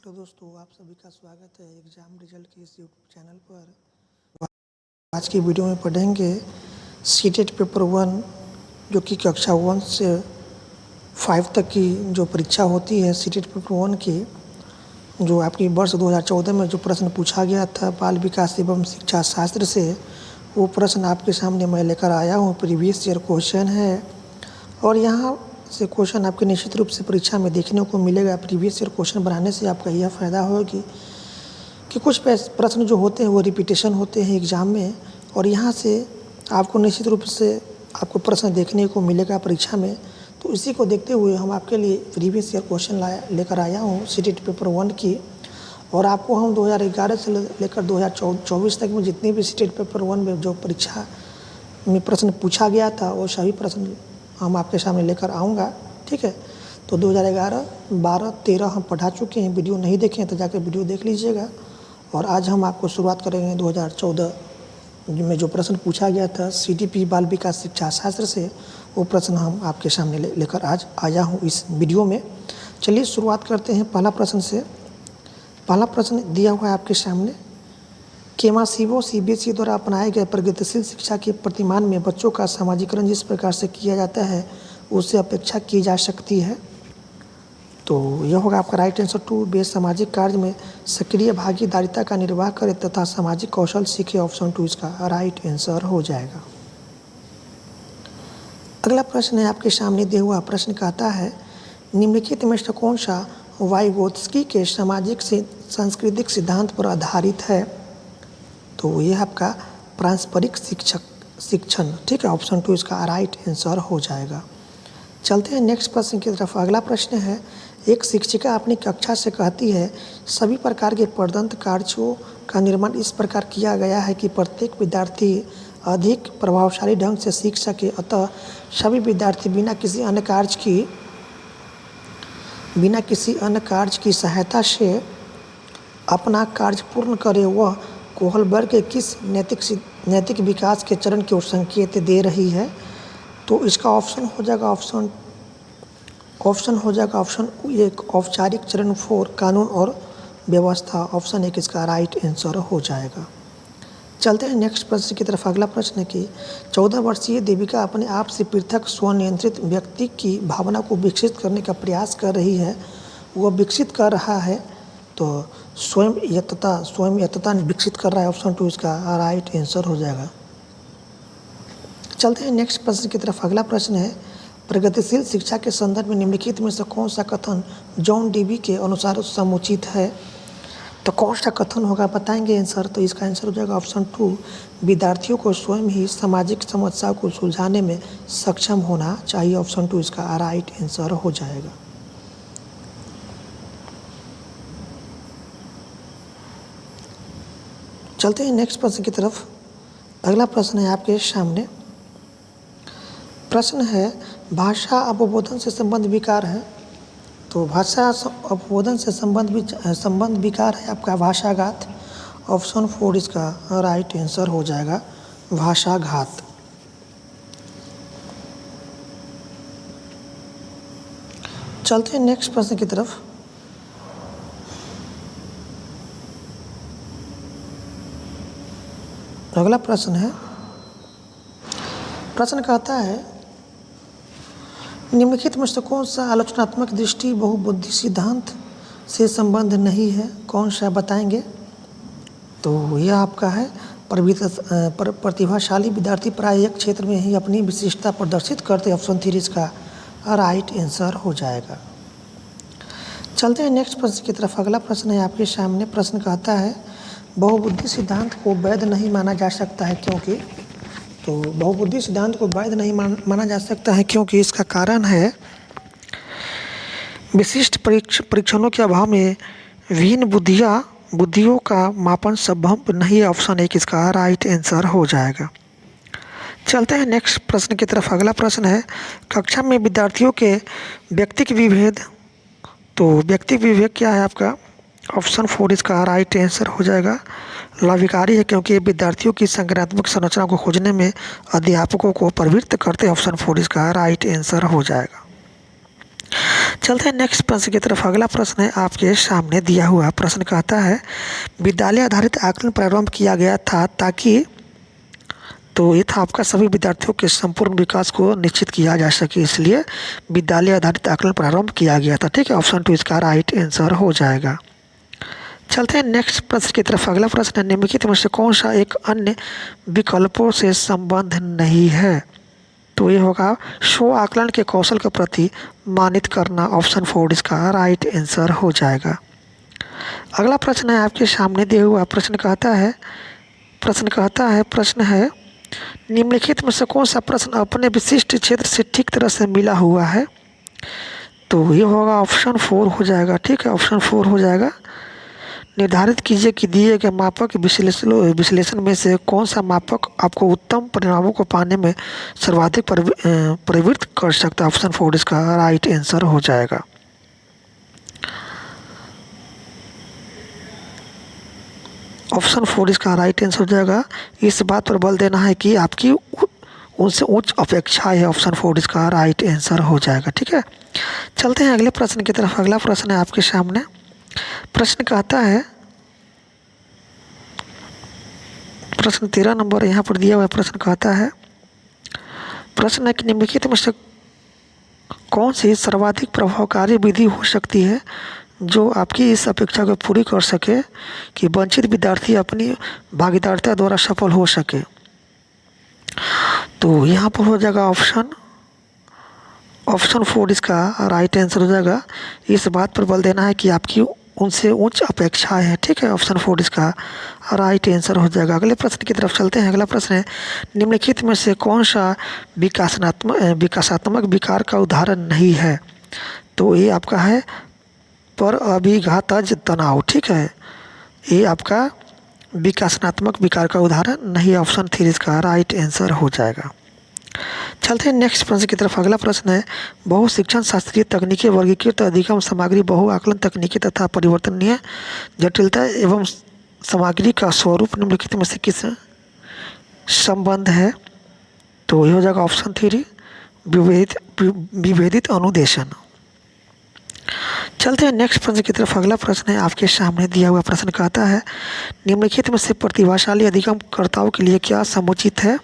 Hello दोस्तों, आप सभी का स्वागत है एग्ज़ाम रिजल्ट के इस यूट्यूब चैनल पर। आज की वीडियो में पढ़ेंगे सीटेट पेपर 1 जो कि कक्षा 1 से 5 तक की जो परीक्षा होती है सीटेट पेपर 1 की, जो आपकी वर्ष 2014 में जो प्रश्न पूछा गया था बाल विकास एवं शिक्षा शास्त्र से, वो प्रश्न आपके सामने मैं लेकर आया हूँ। प्रीवियस ईयर क्वेश्चन है और यहाँ से क्वेश्चन आपके निश्चित रूप से परीक्षा में देखने को मिलेगा। प्रीवियस ईयर क्वेश्चन बनाने से आपका यह फ़ायदा होगा कि कुछ प्रश्न जो होते हैं वो रिपीटेशन होते हैं एग्ज़ाम में, और यहाँ से आपको निश्चित रूप से आपको प्रश्न देखने को मिलेगा परीक्षा में। तो इसी को देखते हुए हम आपके लिए प्रीवियस ईयर क्वेश्चन लेकर आया हूँ सीटेट पेपर 1 की। और आपको हम 2011 से लेकर 2024 तक में जितने भी सीटेट पेपर 1 में जो परीक्षा में प्रश्न पूछा गया था वो सभी प्रश्न हम आपके सामने लेकर आऊँगा, ठीक है। तो 2011, 12, 13 हम पढ़ा चुके हैं। वीडियो नहीं देखे हैं तो जाकर वीडियो देख लीजिएगा। और आज हम आपको शुरुआत करेंगे 2014 में जो प्रश्न पूछा गया था सीटीपी बाल विकास शिक्षा शास्त्र से, वो प्रश्न हम आपके सामने लेकर आज आया हूँ इस वीडियो में। चलिए शुरुआत करते हैं पहला प्रश्न से। पहला प्रश्न दिया हुआ है आपके सामने। केमासीबो सीबीएसई द्वारा अपनाए गए प्रगतिशील शिक्षा के प्रतिमान में बच्चों का सामाजिकरण जिस प्रकार से किया जाता है उससे अपेक्षा की जा सकती है। तो यह होगा आपका राइट आंसर 2। वे सामाजिक कार्य में सक्रिय भागीदारिता का निर्वाह करें तथा सामाजिक कौशल सीखे। ऑप्शन 2 इसका राइट आंसर हो जाएगा। अगला प्रश्न है आपके सामने दिया हुआ प्रश्न कहता है निम्नलिखित में से कौन सा वाइगोत्स्की के सामाजिक सांस्कृतिक सिद्धांत पर आधारित है। तो यह आपका पारस्परिक शिक्षण, ठीक है। ऑप्शन 2 इसका राइट आंसर हो जाएगा। चलते हैं नेक्स्ट प्रश्न की तरफ। अगला प्रश्न है एक शिक्षिका अपनी कक्षा से कहती है सभी प्रकार के प्रदत्त कार्यों का निर्माण इस प्रकार किया गया है कि प्रत्येक विद्यार्थी अधिक प्रभावशाली ढंग से सीख सके, अतः सभी विद्यार्थी बिना किसी अन्य कार्य की सहायता से अपना कार्य पूर्ण करें। वह कोहलबर्ग के किस नैतिक विकास के चरण की ओर संकेत दे रही है। तो इसका ऑप्शन हो जाएगा ऑप्शन 1 औपचारिक चरण 4 कानून और व्यवस्था। ऑप्शन 1 इसका राइट आंसर हो जाएगा। चलते हैं नेक्स्ट प्रश्न की तरफ। अगला प्रश्न है कि 14 वर्षीय देविका अपने आप से पृथक स्वनियंत्रित व्यक्ति की भावना को विकसित करने का प्रयास कर रही है। वह विकसित कर रहा है तो स्वयं यत्तता विकसित कर रहा है। ऑप्शन 2 इसका राइट आंसर हो जाएगा। चलते हैं नेक्स्ट प्रश्न की तरफ। अगला प्रश्न है प्रगतिशील शिक्षा के संदर्भ में निम्नलिखित में से कौन सा कथन जॉन डीवी के अनुसार समुचित है। तो कौन सा कथन होगा बताएंगे आंसर। तो इसका आंसर हो जाएगा ऑप्शन 2 विद्यार्थियों को स्वयं ही सामाजिक समस्या को सुलझाने में सक्षम होना चाहिए। ऑप्शन 2 इसका राइट आंसर हो जाएगा। चलते हैं नेक्स्ट प्रश्न की तरफ। अगला प्रश्न है आपके सामने। प्रश्न है भाषा अवबोधन से संबंध विकार है। तो भाषा अवबोधन से संबंध विकार है आपका भाषाघात। ऑप्शन 4 इसका राइट आंसर हो जाएगा भाषाघात। चलते हैं नेक्स्ट प्रश्न की तरफ। अगला प्रश्न है, प्रश्न कहता है निम्नलिखित में से कौन सा आलोचनात्मक दृष्टि बहुबुद्धि सिद्धांत से संबंध नहीं है। कौन सा बताएंगे। तो यह आपका है प्रतिभाशाली विद्यार्थी प्राय एक क्षेत्र में ही अपनी विशिष्टता प्रदर्शित करते। ऑप्शन 3 इसका राइट आंसर हो जाएगा। चलते हैं नेक्स्ट प्रश्न की तरफ। अगला प्रश्न है आपके सामने। प्रश्न कहता है बहुबुद्धि सिद्धांत को वैध नहीं माना जा सकता है क्योंकि। तो बहुबुद्धि सिद्धांत को वैध नहीं माना जा सकता है क्योंकि इसका कारण है विशिष्ट परीक्षणों के अभाव में विभिन्न बुद्धियों का मापन संभव नहीं है। ऑप्शन 1 इसका राइट आंसर हो जाएगा। चलते हैं नेक्स्ट प्रश्न की तरफ। अगला प्रश्न है कक्षा में विद्यार्थियों के व्यक्तिक विभेद। तो व्यक्तिक विभेद क्या है आपका। ऑप्शन 4 इसका राइट आंसर हो जाएगा लाभकारी है क्योंकि विद्यार्थियों की संज्ञानात्मक संरचना को खोजने में अध्यापकों को प्रवृत्त करते। ऑप्शन 4 इसका राइट आंसर हो जाएगा। चलते हैं नेक्स्ट प्रश्न की तरफ। अगला प्रश्न है आपके सामने दिया हुआ प्रश्न कहता है विद्यालय आधारित आकलन प्रारंभ किया गया था ताकि, तो ये था आपका सभी विद्यार्थियों के संपूर्ण विकास को निश्चित किया जा सके, इसलिए विद्यालय आधारित आकलन प्रारंभ किया गया था। ठीक है, ऑप्शन 2 इसका राइट आंसर हो जाएगा। चलते हैं नेक्स्ट प्रश्न की तरफ। अगला प्रश्न है निम्नलिखित में से कौन सा एक अन्य विकल्पों से संबंध नहीं है, तो ये होगा स्व आकलन के कौशल के प्रति मानित करना, ऑप्शन 4 इसका राइट आंसर हो जाएगा। अगला प्रश्न है आपके सामने दिया हुआ प्रश्न है निम्नलिखित में से कौन सा प्रश्न अपने विशिष्ट क्षेत्र से ठीक तरह से मिला हुआ है, तो ये होगा ऑप्शन 4 हो जाएगा। ठीक है, ऑप्शन 4 हो जाएगा। निर्धारित कीजिए कि दिए गए मापक विश्लेषण में से कौन सा मापक आपको उत्तम परिणामों को पाने में सर्वाधिक प्रवृत्त कर सकता है, ऑप्शन 4 इसका राइट आंसर हो जाएगा। ऑप्शन 4 इसका राइट आंसर हो जाएगा। इस बात पर बल देना है कि आपकी उनसे उच्च अपेक्षा है, ऑप्शन 4 इसका राइट आंसर हो जाएगा। ठीक है, चलते हैं अगले प्रश्न की तरफ। अगला प्रश्न है आपके सामने। प्रश्न कहता है, प्रश्न 13 नंबर यहाँ पर दिया हुआ प्रश्न कहता है, प्रश्न है कि निम्नलिखित में से कौन सी सर्वाधिक प्रभावकारी विधि हो सकती है जो आपकी इस अपेक्षा को पूरी कर सके कि वंचित विद्यार्थी अपनी भागीदारिता द्वारा सफल हो सके, तो यहाँ पर हो जाएगा ऑप्शन 4 इसका राइट आंसर हो जाएगा। इस बात पर बल देना है कि आपकी उनसे उच्च अपेक्षाएं हैं। ठीक है, ऑप्शन 4 इसका राइट आंसर हो जाएगा। अगले प्रश्न की तरफ चलते हैं। अगला प्रश्न है निम्नलिखित में से कौन सा विकासात्मक विकार का उदाहरण नहीं है, तो ये आपका है पर अभिघातज तनाव। ठीक है, ये आपका विकासात्मक विकार का उदाहरण नहीं, ऑप्शन 3 इसका राइट आंसर हो जाएगा। चलते हैं नेक्स्ट प्रश्न की तरफ। अगला प्रश्न है बहु शिक्षण शास्त्रीय तकनीकी वर्गीकृत अधिगम सामग्री बहु आकलन तकनीकी तथा परिवर्तनीय जटिलता एवं सामग्री का स्वरूप निम्नलिखित में से किस संबंध है, तो यह हो जाएगा ऑप्शन 3 विभेदित अनुदेशन। चलते हैं नेक्स्ट प्रश्न की तरफ। अगला प्रश्न है आपके सामने दिया हुआ प्रश्न कहता है निम्नलिखित में से प्रतिभाशाली अधिगमकर्ताओं के लिए क्या समुचित है,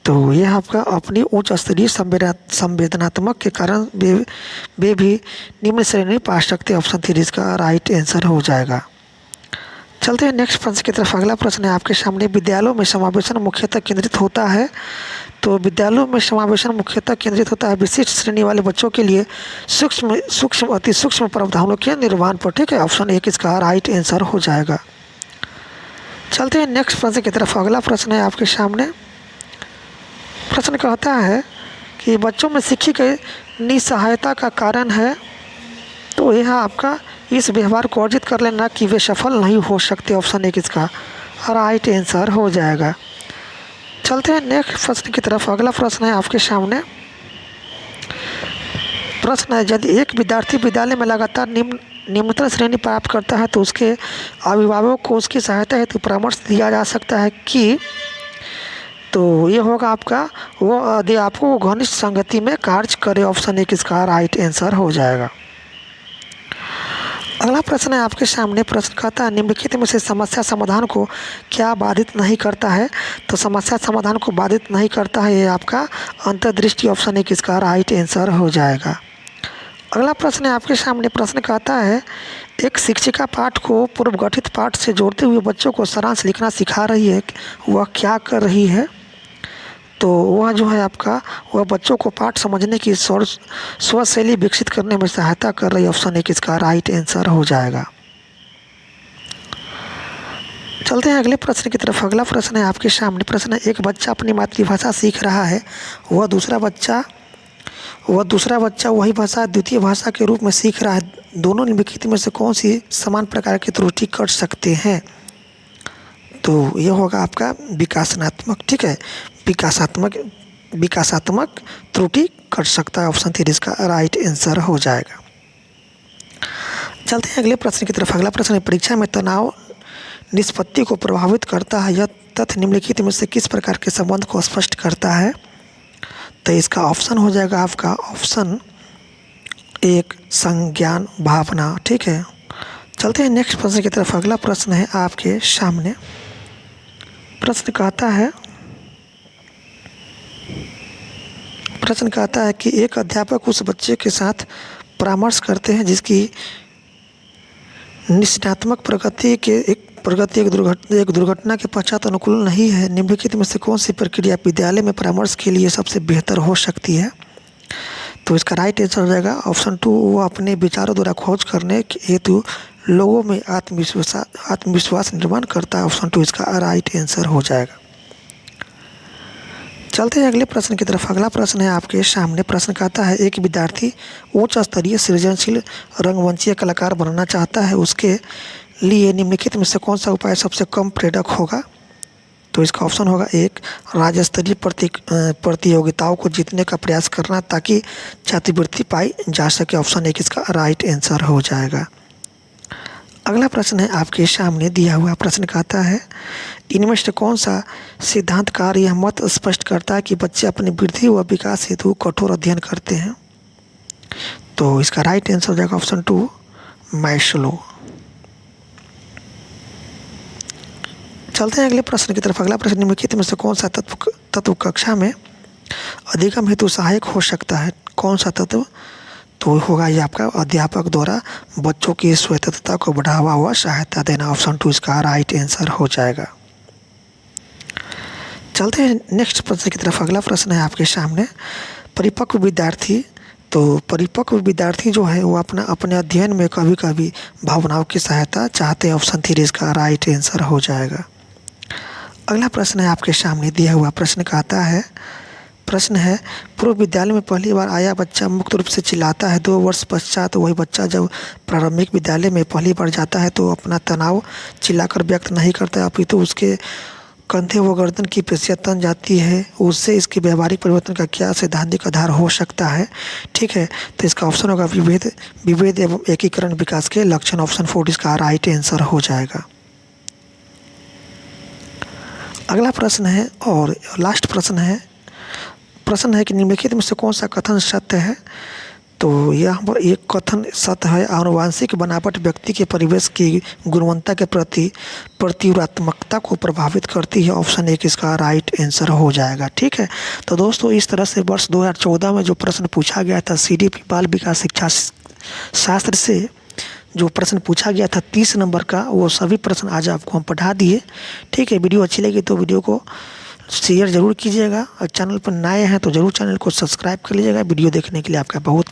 तो यह आपका अपनी उच्च स्तरीय संवेदनात्मक के कारण वे भी निम्न श्रेणी पा सकते, ऑप्शन 3 इसका राइट आंसर हो जाएगा। चलते हैं नेक्स्ट प्रश्न की तरफ। अगला प्रश्न है आपके सामने विद्यालयों में समावेशन मुख्यतः केंद्रित होता है, तो विद्यालयों में समावेशन मुख्यतः केंद्रित होता है विशिष्ट श्रेणी वाले बच्चों के लिए अति सूक्ष्म प्रावधानों के निर्माण पर। ठीक है, ऑप्शन 1 इसका राइट आंसर हो जाएगा। चलते हैं नेक्स्ट प्रश्न की तरफ। अगला प्रश्न है आपके सामने। प्रश्न कहता है कि बच्चों में सीखी गई निसहायता का कारण है, तो यह आपका इस व्यवहार को अर्जित कर लेना कि वे सफल नहीं हो सकते, ऑप्शन 1 इसका राइट आंसर हो जाएगा। चलते हैं नेक्स्ट प्रश्न की तरफ। अगला प्रश्न है आपके सामने। प्रश्न है यदि एक विद्यार्थी विद्यालय में लगातार निम्नतर श्रेणी प्राप्त करता है तो उसके अभिभावक को उसकी सहायता हेतु परामर्श दिया जा सकता है कि, तो ये होगा आपका वो अध्यापकों को घनिष्ठ संगति में कार्य करे, ऑप्शन 1 इसका राइट आंसर हो जाएगा। अगला प्रश्न है आपके सामने। प्रश्न कहता है निम्नलिखित में से समस्या समाधान को क्या बाधित नहीं करता है, तो समस्या समाधान को बाधित नहीं करता है ये आपका अंतर्दृष्टि, ऑप्शन 1 इसका राइट आंसर हो जाएगा। अगला प्रश्न है आपके सामने। प्रश्न कहता है एक शिक्षिका पाठ को पूर्वगठित पाठ से जोड़ते हुए बच्चों को सारांश लिखना सिखा रही है, वह क्या कर रही है, तो वह जो है आपका वह बच्चों को पाठ समझने की स्वशैली विकसित करने में सहायता कर रही है, ऑप्शन 1 इसका राइट आंसर हो जाएगा। चलते हैं अगले प्रश्न की तरफ। अगला प्रश्न है आपके सामने। प्रश्न है एक बच्चा अपनी मातृभाषा सीख रहा है, वह दूसरा बच्चा वही भाषा द्वितीय भाषा के रूप में सीख रहा है, दोनों निम्नलिखित में से कौन सी समान प्रकार की त्रुटि कर सकते हैं, तो यह होगा आपका विकासात्मक। ठीक है, विकासात्मक त्रुटि कर सकता है, ऑप्शन 3 इसका राइट आंसर हो जाएगा। चलते हैं अगले प्रश्न की तरफ। अगला प्रश्न है परीक्षा में तनाव निष्पत्ति को प्रभावित करता है, यह तथ्य निम्नलिखित में से किस प्रकार के संबंध को स्पष्ट करता है, तो इसका ऑप्शन हो जाएगा आपका एक संज्ञान भावना। ठीक है, चलते हैं नेक्स्ट प्रश्न की तरफ। अगला प्रश्न है आपके सामने। प्रश्न कहता है कि एक अध्यापक उस बच्चे के साथ परामर्श करते हैं जिसकी निश्चयात्मक प्रगति एक दुर्घटना के पश्चात अनुकूल नहीं है। निम्नलिखित में से कौन सी प्रक्रिया विद्यालय में परामर्श के लिए सबसे बेहतर हो सकती है? तो इसका राइट आंसर हो जाएगा ऑप्शन 2। वो अपने विचारों द्वारा खोज करने के हेतु लोगों में आत्मविश्वास निर्माण करता है। ऑप्शन 2 इसका राइट आंसर हो जाएगा। चलते हैं अगले प्रश्न की तरफ। अगला प्रश्न है आपके सामने। प्रश्न कहता है एक विद्यार्थी उच्च स्तरीय सृजनशील रंगमंचीय कलाकार बनना चाहता है, उसके लिए निम्नलिखित में से कौन सा उपाय सबसे कम प्रेरक होगा? तो इसका ऑप्शन होगा 1 राज्य स्तरीय प्रतियोगिताओं को जीतने का प्रयास करना ताकि छात्रवृत्ति पाई जा सके। ऑप्शन 1 इसका राइट आंसर हो जाएगा। अगला प्रश्न है आपके सामने दिया हुआ प्रश्न कहता है इनमें से कौन सा सिद्धांतकार यह मत स्पष्ट करता है कि बच्चे अपनी वृद्धि व विकास हेतु कठोर अध्ययन करते हैं? तो इसका राइट आंसर हो जाएगा ऑप्शन 2 मैस्लो। चलते हैं अगले प्रश्न की तरफ। अगला प्रश्न निम्नलिखित में से कौन सा तत्व कक्षा में अधिगम हेतु सहायक हो सकता है? कौन सा तत्व? तो होगा ये आपका अध्यापक द्वारा बच्चों की स्वायत्तता को बढ़ावा हुआ सहायता देना। ऑप्शन 2 इसका राइट आंसर हो जाएगा। चलते हैं नेक्स्ट प्रश्न की तरफ। अगला प्रश्न है आपके सामने। परिपक्व विद्यार्थी जो है वो अपने अध्ययन में कभी कभी भावनाओं की सहायता चाहते हैं। ऑप्शन 3 इसका राइट आंसर हो जाएगा। अगला प्रश्न है आपके सामने दिया हुआ प्रश्न है पूर्व विद्यालय में पहली बार आया बच्चा मुक्त रूप से चिल्लाता है। 2 वर्ष पश्चात वही बच्चा जब प्रारंभिक विद्यालय में पहली बार जाता है तो अपना तनाव चिल्लाकर व्यक्त नहीं करता, अपितु उसके कंधे व गर्दन की पेशियां तन जाती है। उससे इसके व्यवहारिक परिवर्तन का क्या सैद्धांतिक आधार हो सकता है? ठीक है, तो इसका ऑप्शन होगा विभेद एवं एकीकरण विकास के लक्षण। ऑप्शन 4 इसका राइट आंसर हो जाएगा। अगला प्रश्न है और लास्ट प्रश्न है कि निम्नलिखित में से कौन सा कथन सत्य है? तो यहाँ पर एक कथन सत्य है आनुवांशिक बनावट व्यक्ति के परिवेश की गुणवत्ता के प्रति प्रत्युत्पादकता को प्रभावित करती है। ऑप्शन 1 इसका राइट आंसर हो जाएगा। ठीक है, तो दोस्तों इस तरह से वर्ष 2014 में जो प्रश्न पूछा गया था CDP बाल विकास शिक्षा शास्त्र से जो प्रश्न पूछा गया था 30 नंबर का, वो सभी प्रश्न आज आपको हम पढ़ा दिए। ठीक है, वीडियो अच्छी लगी तो वीडियो को शेयर ज़रूर कीजिएगा और चैनल पर नए हैं तो ज़रूर चैनल को सब्सक्राइब कर लीजिएगा। वीडियो देखने के लिए आपका बहुत